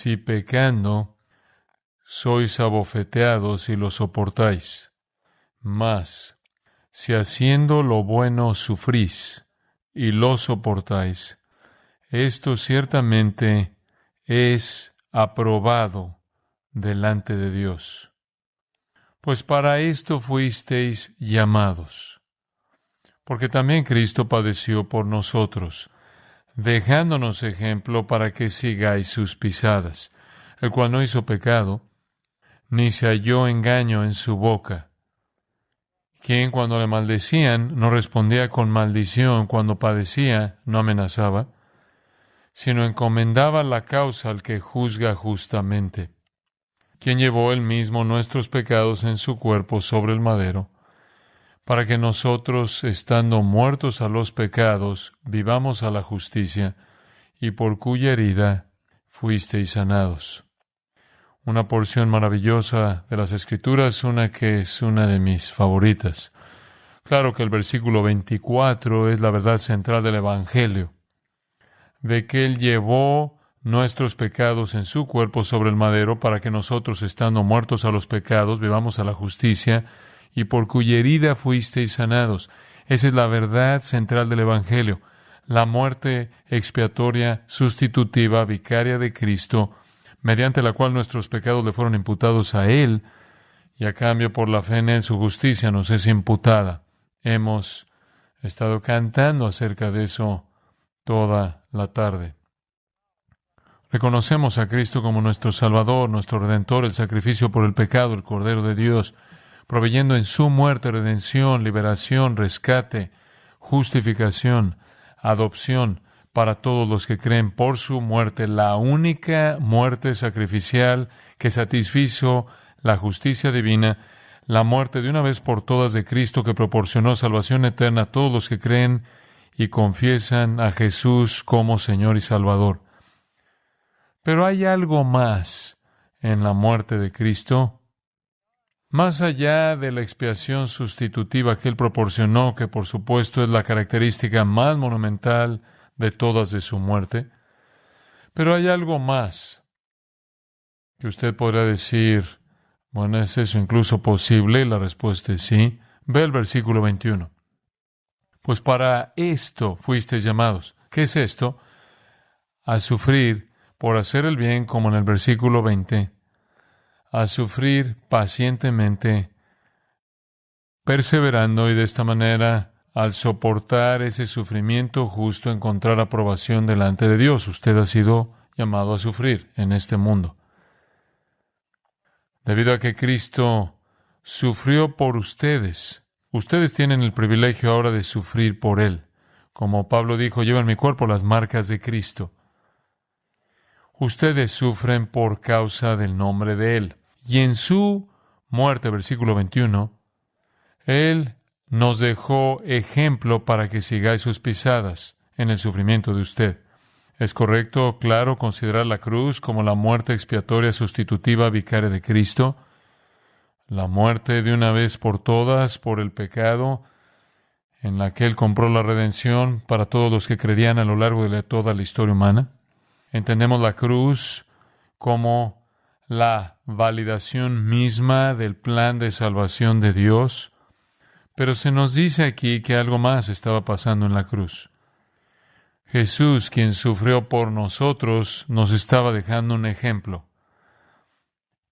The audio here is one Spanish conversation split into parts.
si pecando sois abofeteados y lo soportáis. Mas, si haciendo lo bueno sufrís y lo soportáis, esto ciertamente es aprobado delante de Dios. Pues para esto fuisteis llamados, porque también Cristo padeció por nosotros, dejándonos ejemplo para que sigáis sus pisadas, el cual no hizo pecado, ni se halló engaño en su boca, quien cuando le maldecían no respondía con maldición, cuando padecía no amenazaba, sino encomendaba la causa al que juzga justamente, quien llevó él mismo nuestros pecados en su cuerpo sobre el madero, para que nosotros, estando muertos a los pecados, vivamos a la justicia, y por cuya herida fuisteis sanados. Una porción maravillosa de las Escrituras, una que es una de mis favoritas. Claro que el versículo 24 es la verdad central del Evangelio, de que Él llevó nuestros pecados en su cuerpo sobre el madero para que nosotros, estando muertos a los pecados, vivamos a la justicia, y por cuya herida fuisteis sanados. Esa es la verdad central del Evangelio, la muerte expiatoria, sustitutiva, vicaria de Cristo, mediante la cual nuestros pecados le fueron imputados a Él, y a cambio por la fe en Él su justicia nos es imputada. Hemos estado cantando acerca de eso toda la tarde. Reconocemos a Cristo como nuestro Salvador, nuestro Redentor, el sacrificio por el pecado, el Cordero de Dios, proveyendo en su muerte redención, liberación, rescate, justificación, adopción para todos los que creen por su muerte, la única muerte sacrificial que satisfizo la justicia divina, la muerte de una vez por todas de Cristo que proporcionó salvación eterna a todos los que creen y confiesan a Jesús como Señor y Salvador. Pero hay algo más en la muerte de Cristo, más allá de la expiación sustitutiva que Él proporcionó, que por supuesto es la característica más monumental de todas de su muerte. Pero hay algo más que usted podrá decir, bueno, ¿es eso incluso posible? La respuesta es sí. Ve el versículo 21. Pues para esto fuisteis llamados. ¿Qué es esto? A sufrir por hacer el bien, como en el versículo 20, a sufrir pacientemente, perseverando, y de esta manera, al soportar ese sufrimiento justo, encontrar aprobación delante de Dios. Usted ha sido llamado a sufrir en este mundo. Debido a que Cristo sufrió por ustedes, ustedes tienen el privilegio ahora de sufrir por Él. Como Pablo dijo, llevo en mi cuerpo las marcas de Cristo. Ustedes sufren por causa del nombre de Él. Y en su muerte, versículo 21, Él nos dejó ejemplo para que sigáis sus pisadas en el sufrimiento de usted. ¿Es correcto, claro, considerar la cruz como la muerte expiatoria sustitutiva vicaria de Cristo? La muerte de una vez por todas por el pecado, en la que Él compró la redención para todos los que creerían a lo largo de toda la historia humana. Entendemos la cruz como la validación misma del plan de salvación de Dios, pero se nos dice aquí que algo más estaba pasando en la cruz. Jesús, quien sufrió por nosotros, nos estaba dejando un ejemplo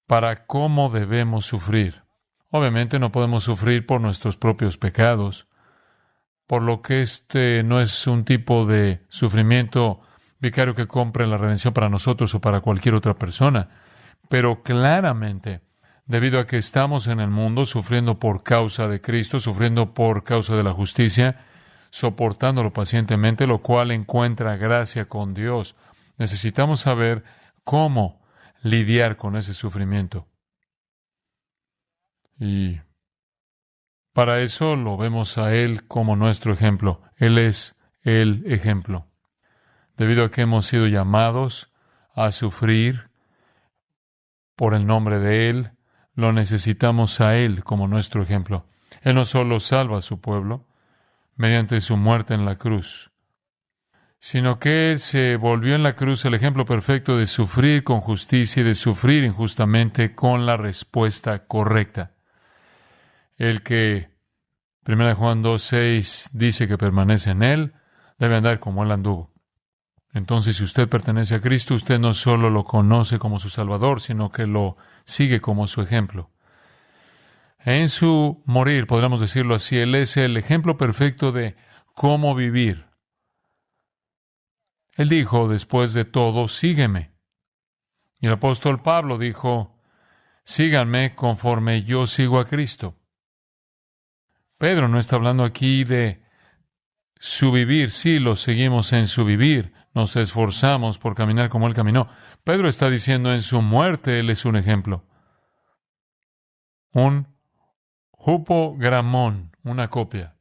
para cómo debemos sufrir. Obviamente no podemos sufrir por nuestros propios pecados, por lo que este no es un tipo de sufrimiento vicario que compre la redención para nosotros o para cualquier otra persona. Pero claramente, debido a que estamos en el mundo sufriendo por causa de Cristo, sufriendo por causa de la justicia, soportándolo pacientemente, lo cual encuentra gracia con Dios, necesitamos saber cómo lidiar con ese sufrimiento. Y para eso lo vemos a Él como nuestro ejemplo. Él es el ejemplo. Debido a que hemos sido llamados a sufrir por el nombre de Él, lo necesitamos a Él como nuestro ejemplo. Él no solo salva a su pueblo mediante su muerte en la cruz, sino que Él se volvió en la cruz el ejemplo perfecto de sufrir con justicia y de sufrir injustamente con la respuesta correcta. El que 1 Juan 2:6 dice que permanece en Él, debe andar como Él anduvo. Entonces, si usted pertenece a Cristo, usted no solo lo conoce como su Salvador, sino que lo sigue como su ejemplo. En su morir, podríamos decirlo así, Él es el ejemplo perfecto de cómo vivir. Él dijo, después de todo, sígueme. Y el apóstol Pablo dijo, síganme conforme yo sigo a Cristo. Pedro no está hablando aquí de su vivir. Sí, lo seguimos en su vivir. Nos esforzamos por caminar como Él caminó. Pedro está diciendo, en su muerte Él es un ejemplo. Un hupogramón, una copia.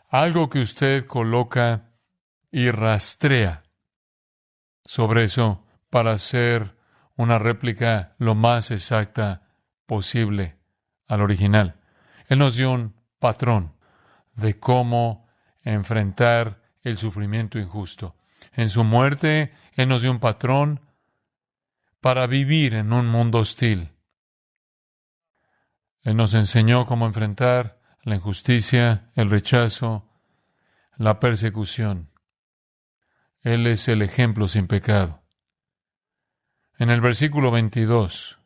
Algo que usted coloca y rastrea sobre eso para hacer una réplica lo más exacta posible al original. Él nos dio un patrón de cómo enfrentar el sufrimiento injusto. En su muerte, Él nos dio un patrón para vivir en un mundo hostil. Él nos enseñó cómo enfrentar la injusticia, el rechazo, la persecución. Él es el ejemplo sin pecado. En el versículo 22,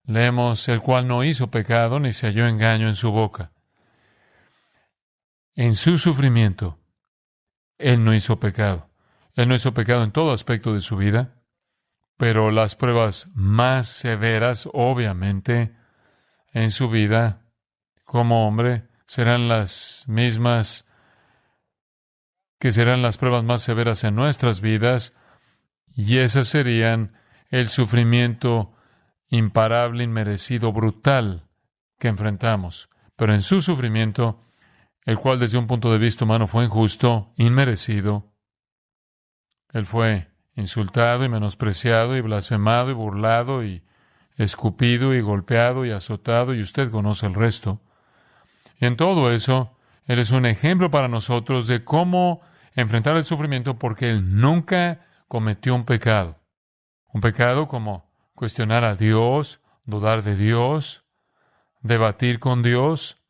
leemos, el cual no hizo pecado ni se halló engaño en su boca. En su sufrimiento, Él no hizo pecado. Él no hizo pecado en todo aspecto de su vida, pero las pruebas más severas, obviamente, en su vida como hombre, serán las mismas que serán las pruebas más severas en nuestras vidas, y esas serían el sufrimiento imparable, inmerecido, brutal que enfrentamos. Pero en su sufrimiento, el cual desde un punto de vista humano fue injusto, inmerecido, Él fue insultado y menospreciado y blasfemado y burlado y escupido y golpeado y azotado, y usted conoce el resto. Y en todo eso, Él es un ejemplo para nosotros de cómo enfrentar el sufrimiento, porque Él nunca cometió un pecado. Un pecado como cuestionar a Dios, dudar de Dios, debatir con Dios.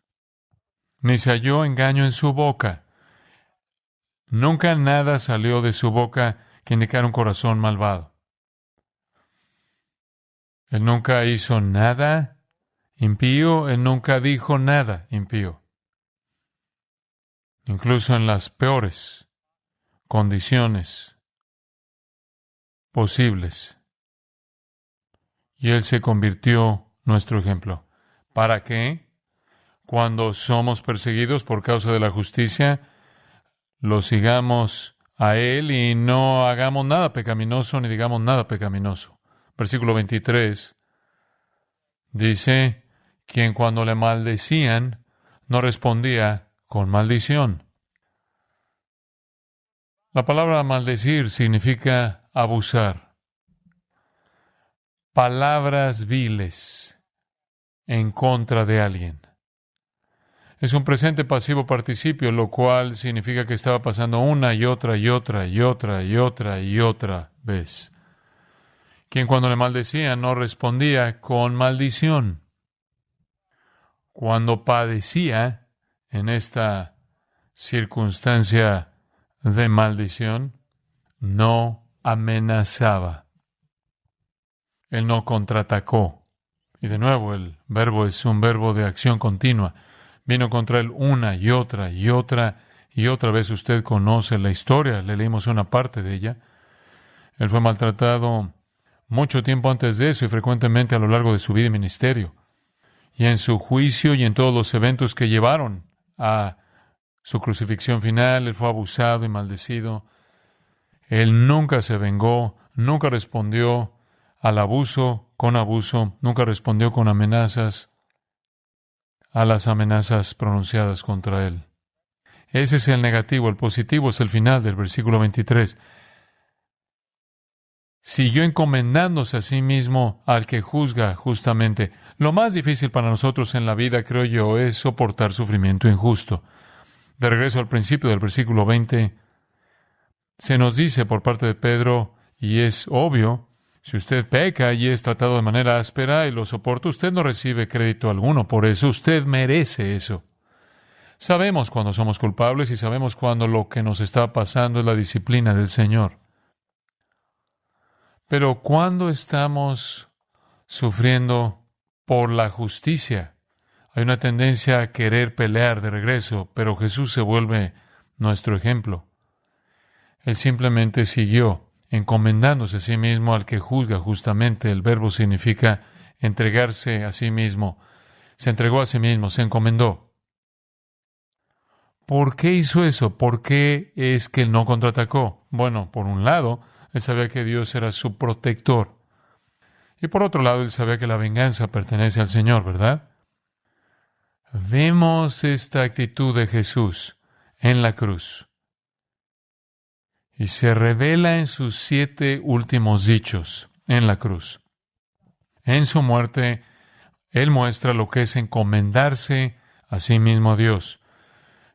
Ni se halló engaño en su boca. Nunca nada salió de su boca que indicara un corazón malvado. Él nunca hizo nada impío, Él nunca dijo nada impío. Incluso en las peores condiciones posibles. Y Él se convirtió nuestro ejemplo. ¿Para qué? Cuando somos perseguidos por causa de la justicia, lo sigamos a Él y no hagamos nada pecaminoso ni digamos nada pecaminoso. Versículo 23 dice, quien cuando le maldecían no respondía con maldición. La palabra maldecir significa abusar. Palabras viles en contra de alguien. Es un presente pasivo participio, lo cual significa que estaba pasando una y otra y otra y otra y otra y otra vez. Quien cuando le maldecía no respondía con maldición. Cuando padecía en esta circunstancia de maldición, no amenazaba. Él no contraatacó. Y de nuevo, el verbo es un verbo de acción continua. Vino contra él una y otra y otra y otra vez. Usted conoce la historia, le leímos una parte de ella. Él fue maltratado mucho tiempo antes de eso y frecuentemente a lo largo de su vida y ministerio. Y en su juicio y en todos los eventos que llevaron a su crucifixión final, Él fue abusado y maldecido. Él nunca se vengó, nunca respondió al abuso con abuso, nunca respondió con amenazas a las amenazas pronunciadas contra Él. Ese es el negativo. El positivo es el final del versículo 23. Siguió encomendándose a sí mismo al que juzga justamente. Lo más difícil para nosotros en la vida, creo yo, es soportar sufrimiento injusto. De regreso al principio del versículo 20, Se nos dice por parte de Pedro, y es obvio, si usted peca y es tratado de manera áspera y lo soporta, usted no recibe crédito alguno por eso. Usted merece eso. Sabemos cuando somos culpables y sabemos cuando lo que nos está pasando es la disciplina del Señor. Pero cuando estamos sufriendo por la justicia, hay una tendencia a querer pelear de regreso, pero Jesús se vuelve nuestro ejemplo. Él simplemente siguió encomendándose a sí mismo al que juzga justamente. El verbo significa entregarse a sí mismo. Se entregó a sí mismo, se encomendó. ¿Por qué hizo eso? ¿Por qué es que él no contraatacó? Bueno, por un lado, él sabía que Dios era su protector. Y por otro lado, él sabía que la venganza pertenece al Señor, ¿verdad? Vemos esta actitud de Jesús en la cruz. Y se revela en sus 7 últimos dichos en la cruz. En su muerte, Él muestra lo que es encomendarse a sí mismo a Dios.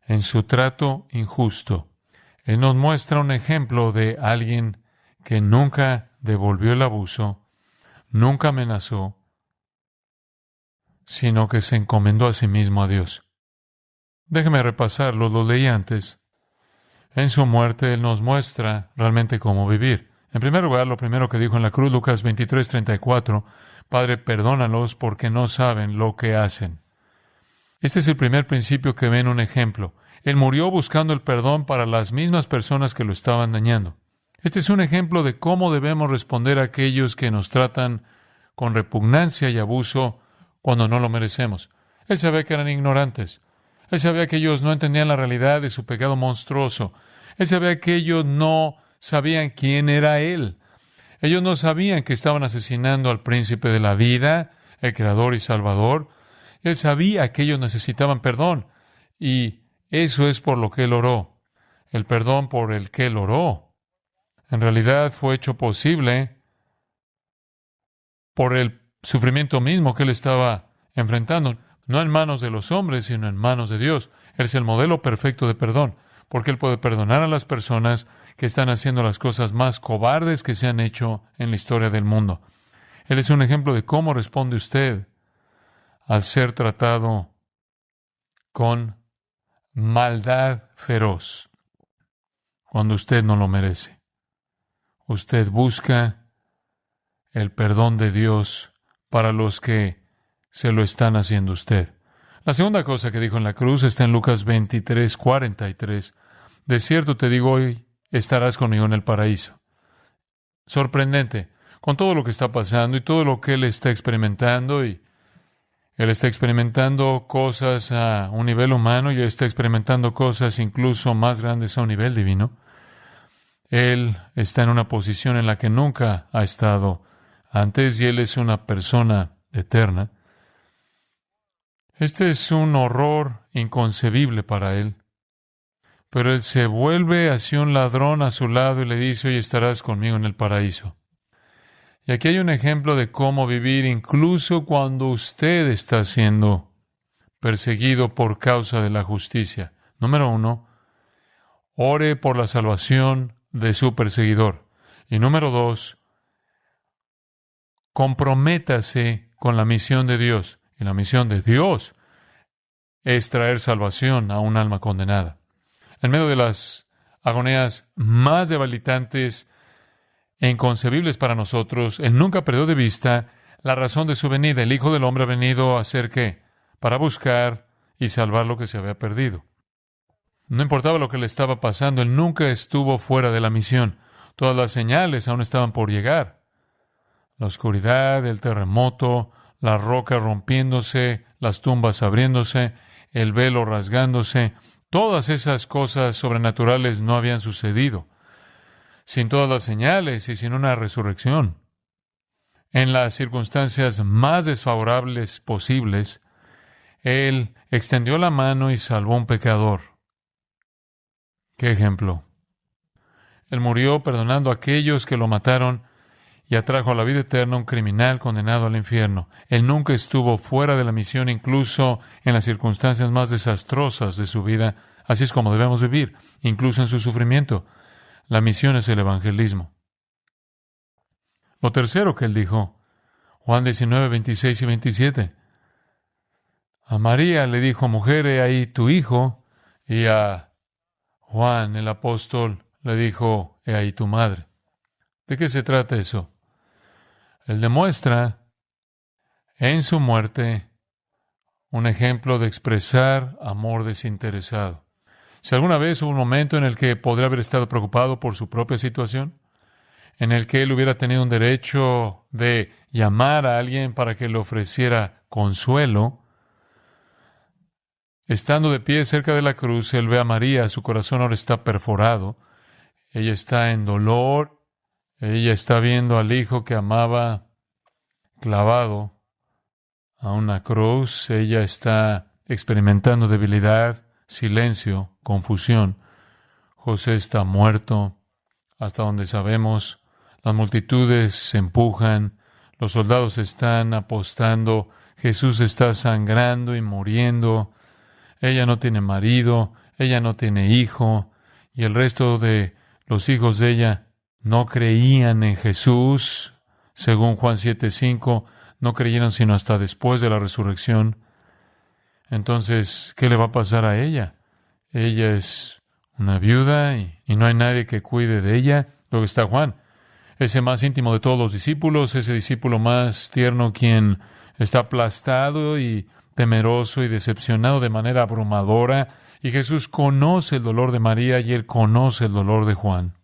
En su trato injusto, Él nos muestra un ejemplo de alguien que nunca devolvió el abuso, nunca amenazó, sino que se encomendó a sí mismo a Dios. Déjeme repasarlo, lo leí antes. En su muerte, Él nos muestra realmente cómo vivir. En primer lugar, lo primero que dijo en la cruz, Lucas 23:34, Padre, perdónalos porque no saben lo que hacen. Este es el primer principio que ve en un ejemplo. Él murió buscando el perdón para las mismas personas que lo estaban dañando. Este es un ejemplo de cómo debemos responder a aquellos que nos tratan con repugnancia y abuso cuando no lo merecemos. Él sabía que eran ignorantes. Él sabía que ellos no entendían la realidad de su pecado monstruoso. Él sabía que ellos no sabían quién era Él. Ellos no sabían que estaban asesinando al príncipe de la vida, el Creador y Salvador. Él sabía que ellos necesitaban perdón. Y eso es por lo que Él oró. El perdón por el que Él oró, en realidad fue hecho posible por el sufrimiento mismo que Él estaba enfrentando. No en manos de los hombres, sino en manos de Dios. Él es el modelo perfecto de perdón, porque Él puede perdonar a las personas que están haciendo las cosas más cobardes que se han hecho en la historia del mundo. Él es un ejemplo de cómo responde usted al ser tratado con maldad feroz cuando usted no lo merece. Usted busca el perdón de Dios para los que se lo están haciendo a usted. La segunda cosa que dijo en la cruz está en Lucas 23:43. De cierto te digo, hoy estarás conmigo en el paraíso. Sorprendente, con todo lo que está pasando y todo lo que Él está experimentando, y Él está experimentando cosas a un nivel humano y Él está experimentando cosas incluso más grandes a un nivel divino. Él está en una posición en la que nunca ha estado antes y Él es una persona eterna. Este es un horror inconcebible para Él. Pero Él se vuelve hacia un ladrón a su lado y le dice, hoy estarás conmigo en el paraíso. Y aquí hay un ejemplo de cómo vivir incluso cuando usted está siendo perseguido por causa de la justicia. Número 1, ore por la salvación de su perseguidor. Y número 2, comprométase con la misión de Dios. Y la misión de Dios es traer salvación a un alma condenada. En medio de las agonías más debilitantes e inconcebibles para nosotros, Él nunca perdió de vista la razón de su venida. El Hijo del Hombre ha venido a hacer ¿qué? Para buscar y salvar lo que se había perdido. No importaba lo que le estaba pasando, Él nunca estuvo fuera de la misión. Todas las señales aún estaban por llegar. La oscuridad, el terremoto, las rocas rompiéndose, las tumbas abriéndose, el velo rasgándose, todas esas cosas sobrenaturales no habían sucedido sin todas las señales y sin una resurrección. En las circunstancias más desfavorables posibles, Él extendió la mano y salvó a un pecador. ¿Qué ejemplo? Él murió perdonando a aquellos que lo mataron y atrajo a la vida eterna a un criminal condenado al infierno. Él nunca estuvo fuera de la misión, incluso en las circunstancias más desastrosas de su vida. Así es como debemos vivir, incluso en su sufrimiento. La misión es el evangelismo. Lo tercero que él dijo, Juan 19, 26 y 27. A María le dijo, mujer, he ahí tu hijo. Y a Juan, el apóstol, le dijo, he ahí tu madre. ¿De qué se trata eso? Él demuestra en su muerte un ejemplo de expresar amor desinteresado. Si alguna vez hubo un momento en el que podría haber estado preocupado por su propia situación, en el que él hubiera tenido un derecho de llamar a alguien para que le ofreciera consuelo, estando de pie cerca de la cruz, él ve a María, su corazón ahora está perforado, ella está en dolor, ella está viendo al hijo que amaba clavado a una cruz, ella está experimentando debilidad, silencio, confusión. José está muerto, hasta donde sabemos. Las multitudes se empujan, los soldados están apostando, Jesús está sangrando y muriendo, ella no tiene marido, ella no tiene hijo, y el resto de los hijos de ella no creían en Jesús, según Juan 7:5, no creyeron sino hasta después de la resurrección. Entonces, ¿qué le va a pasar a ella? Ella es una viuda y no hay nadie que cuide de ella. Luego está Juan, ese más íntimo de todos los discípulos, ese discípulo más tierno quien está aplastado y temeroso y decepcionado de manera abrumadora. Y Jesús conoce el dolor de María y él conoce el dolor de Juan.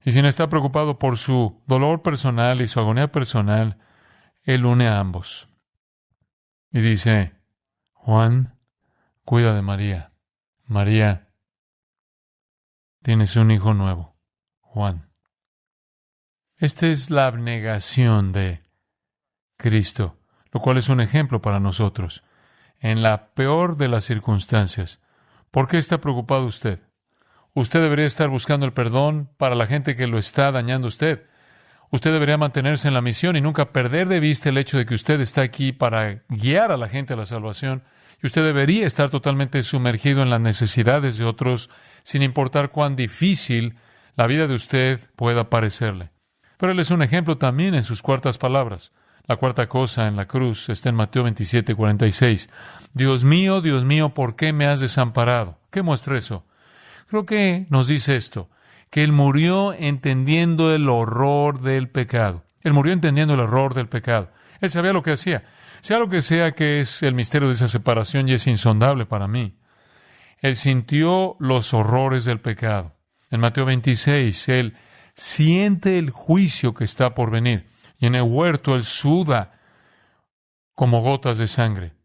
Y sin estar preocupado por su dolor personal y su agonía personal, él une a ambos. Y dice, Juan, cuida de María. María, tienes un hijo nuevo. Juan. Esta es la abnegación de Cristo, lo cual es un ejemplo para nosotros. En la peor de las circunstancias, ¿por qué está preocupado usted? Usted debería estar buscando el perdón para la gente que lo está dañando a usted. Usted debería mantenerse en la misión y nunca perder de vista el hecho de que usted está aquí para guiar a la gente a la salvación. Y usted debería estar totalmente sumergido en las necesidades de otros, sin importar cuán difícil la vida de usted pueda parecerle. Pero él es un ejemplo también en sus cuartas palabras. La cuarta cosa en la cruz está en Mateo 27:46. Dios mío, ¿por qué me has desamparado? ¿Qué muestra eso? Creo que nos dice esto, que Él murió entendiendo el horror del pecado. Él murió entendiendo el horror del pecado. Él sabía lo que hacía. Sea lo que sea que es el misterio de esa separación y es insondable para mí. Él sintió los horrores del pecado. En Mateo 26, Él siente el juicio que está por venir. Y en el huerto Él suda como gotas de sangre.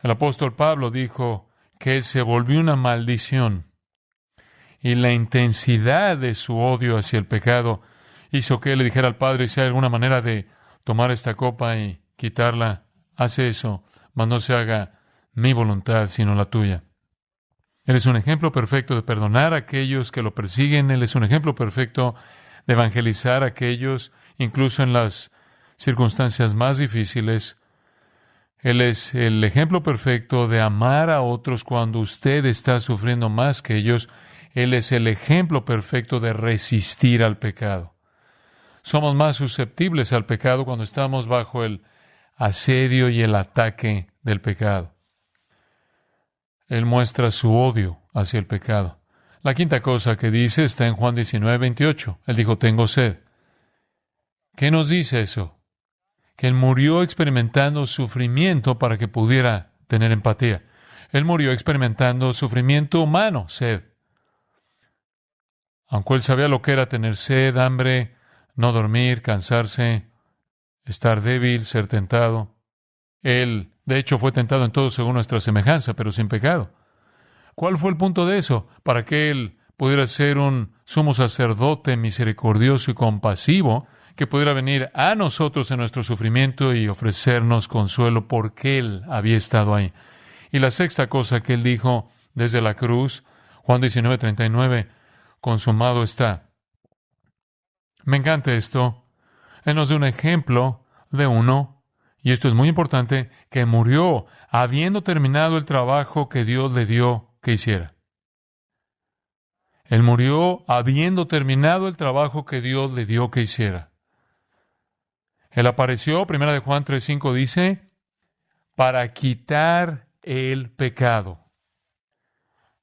El apóstol Pablo dijo que Él se volvió una maldición. Y la intensidad de su odio hacia el pecado hizo que Él le dijera al Padre, si hay alguna manera de tomar esta copa y quitarla, hace eso, mas no se haga mi voluntad, sino la tuya. Él es un ejemplo perfecto de perdonar a aquellos que lo persiguen. Él es un ejemplo perfecto de evangelizar a aquellos, incluso en las circunstancias más difíciles. Él es el ejemplo perfecto de amar a otros cuando usted está sufriendo más que ellos. Él es el ejemplo perfecto de resistir al pecado. Somos más susceptibles al pecado cuando estamos bajo el asedio y el ataque del pecado. Él muestra su odio hacia el pecado. La quinta cosa que dice está en Juan 19:28. Él dijo, tengo sed. ¿Qué nos dice eso? Que Él murió experimentando sufrimiento para que pudiera tener empatía. Él murió experimentando sufrimiento humano, sed. Aunque Él sabía lo que era tener sed, hambre, no dormir, cansarse, estar débil, ser tentado. Él, de hecho, fue tentado en todo según nuestra semejanza, pero sin pecado. ¿Cuál fue el punto de eso? Para que Él pudiera ser un sumo sacerdote misericordioso y compasivo, que pudiera venir a nosotros en nuestro sufrimiento y ofrecernos consuelo porque Él había estado ahí. Y la sexta cosa que Él dijo desde la cruz, Juan 19:39, consumado está. Me encanta esto. Él nos da un ejemplo de uno, y esto es muy importante, que murió habiendo terminado el trabajo que Dios le dio que hiciera. Él murió habiendo terminado el trabajo que Dios le dio que hiciera. Él apareció, 1 de Juan 3:5 dice, para quitar el pecado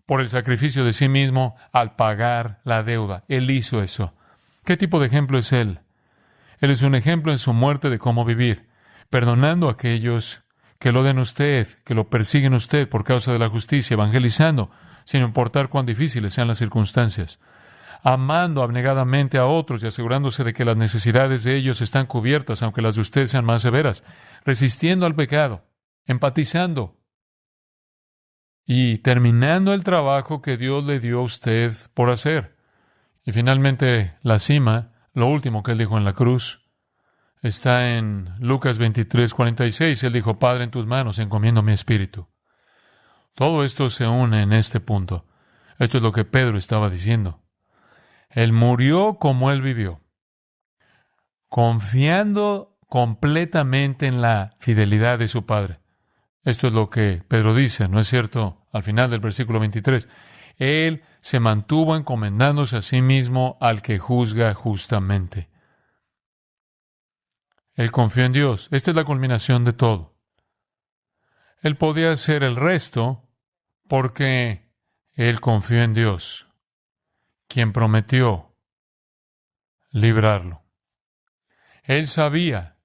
por el sacrificio de sí mismo al pagar la deuda. Él hizo eso. ¿Qué tipo de ejemplo es Él? Él es un ejemplo en su muerte de cómo vivir, perdonando a aquellos que lo den usted, que lo persiguen usted por causa de la justicia, evangelizando, sin importar cuán difíciles sean las circunstancias, amando abnegadamente a otros y asegurándose de que las necesidades de ellos están cubiertas, aunque las de usted sean más severas, resistiendo al pecado, empatizando y terminando el trabajo que Dios le dio a usted por hacer. Y finalmente, la cima, lo último que Él dijo en la cruz, está en Lucas 23:46. Él dijo, Padre, en tus manos encomiendo mi espíritu. Todo esto se une en este punto. Esto es lo que Pedro estaba diciendo. Él murió como Él vivió, confiando completamente en la fidelidad de su Padre. Esto es lo que Pedro dice, ¿no es cierto? Al final del versículo 23. Él se mantuvo encomendándose a sí mismo al que juzga justamente. Él confió en Dios. Esta es la culminación de todo. Él podía hacer el resto porque Él confió en Dios, quien prometió librarlo. Él sabía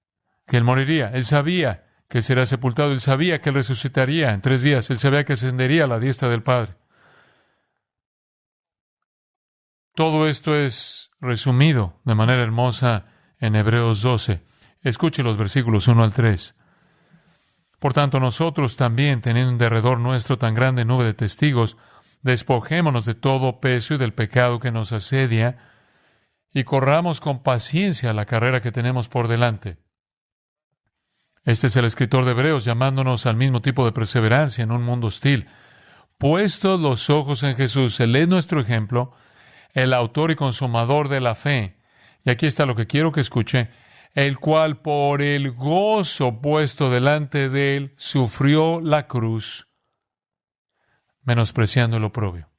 que Él moriría. Él sabía que será sepultado. Él sabía que Él resucitaría en 3 días. Él sabía que ascendería a la diestra del Padre. Todo esto es resumido de manera hermosa en Hebreos 12. Escuche los versículos 1 al 3. Por tanto, nosotros también, teniendo en derredor nuestro tan grande nube de testigos, despojémonos de todo peso y del pecado que nos asedia, y corramos con paciencia la carrera que tenemos por delante. Este es el escritor de Hebreos llamándonos al mismo tipo de perseverancia en un mundo hostil. Puestos los ojos en Jesús, Él es nuestro ejemplo, el autor y consumador de la fe. Y aquí está lo que quiero que escuche. El cual por el gozo puesto delante de Él sufrió la cruz, menospreciando el oprobio.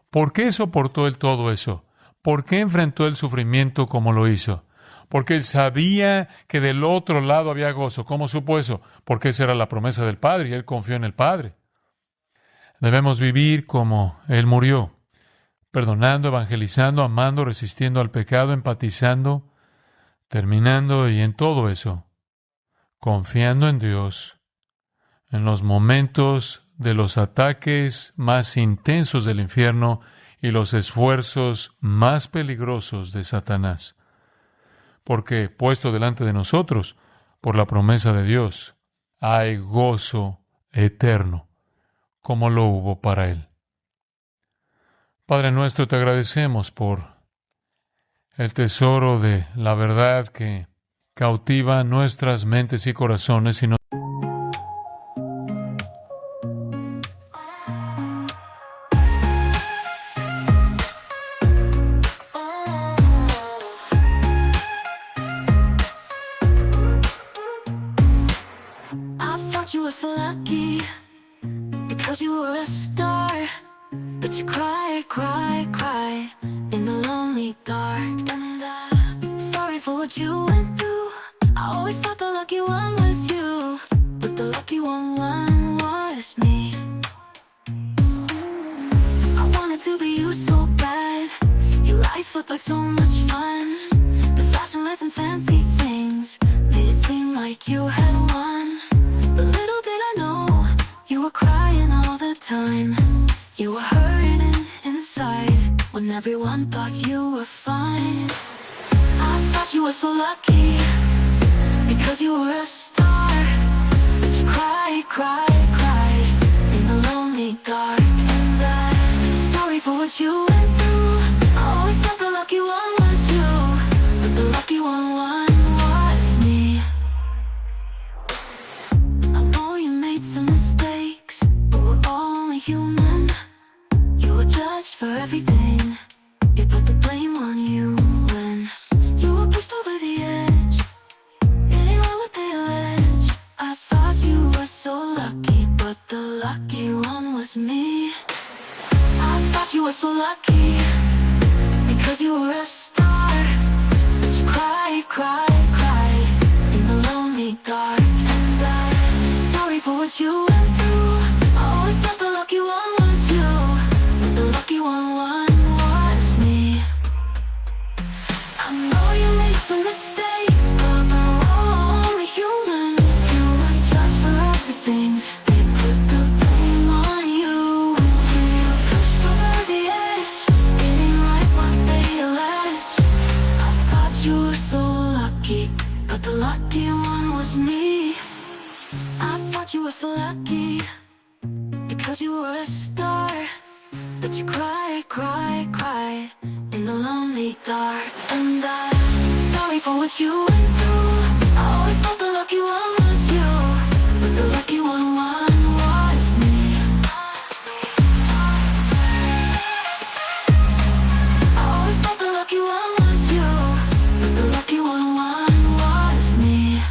¿Por qué soportó Él todo eso? ¿Por qué enfrentó el sufrimiento como lo hizo? Porque Él sabía que del otro lado había gozo. ¿Cómo supo eso? Porque esa era la promesa del Padre y Él confió en el Padre. Debemos vivir como Él murió, perdonando, evangelizando, amando, resistiendo al pecado, empatizando, terminando y en todo eso, confiando en Dios, en los momentos de los ataques más intensos del infierno y los esfuerzos más peligrosos de Satanás. Porque, puesto delante de nosotros, por la promesa de Dios, hay gozo eterno, como lo hubo para Él. Padre nuestro, te agradecemos por el tesoro de la verdad que cautiva nuestras mentes y corazones y nos You were so lucky because you were a star, but you cry, cry, cry in the lonely dark. And I'm sorry for what you went through. I always thought the lucky one was you, but the lucky one was me. I wanted to be you so bad. Your life looked like so much fun. The fashion lights and fancy things made it seem like you had won. But little did I know, you were crying all the time. You were hurting inside when everyone thought you were fine. I thought you were so lucky because you were a star, but you cry, cry, cry in the lonely dark. And I'm sorry for what you went through. I always thought the lucky one was you, but the lucky one was me. I know you made some mistakes, but we're all only human. You were judged for everything. They put the blame on you when you were pushed over the edge. Anyway, what they allege, I thought you were so lucky, but the lucky one was me. I thought you were so lucky Because you were a star, but you cried, cried, cried in the lonely dark. And I'm sorry for what you went through. I always thought the lucky one was you, but the lucky one was me. I know you made some mistakes, but we're all only human. You were judged for everything. They put the blame on you. You pushed over the edge, getting right what they allege. I thought you were so lucky, but the lucky one was me. I thought you were so lucky, because you were a star, but you cried, cried, cried in the lonely dark. And I'm sorry for what you went through. I always thought the lucky one was you, but the lucky one was me. I always thought the lucky one was you, but the lucky one was me.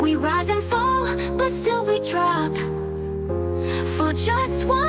We rise and fall, but still we drop. For just one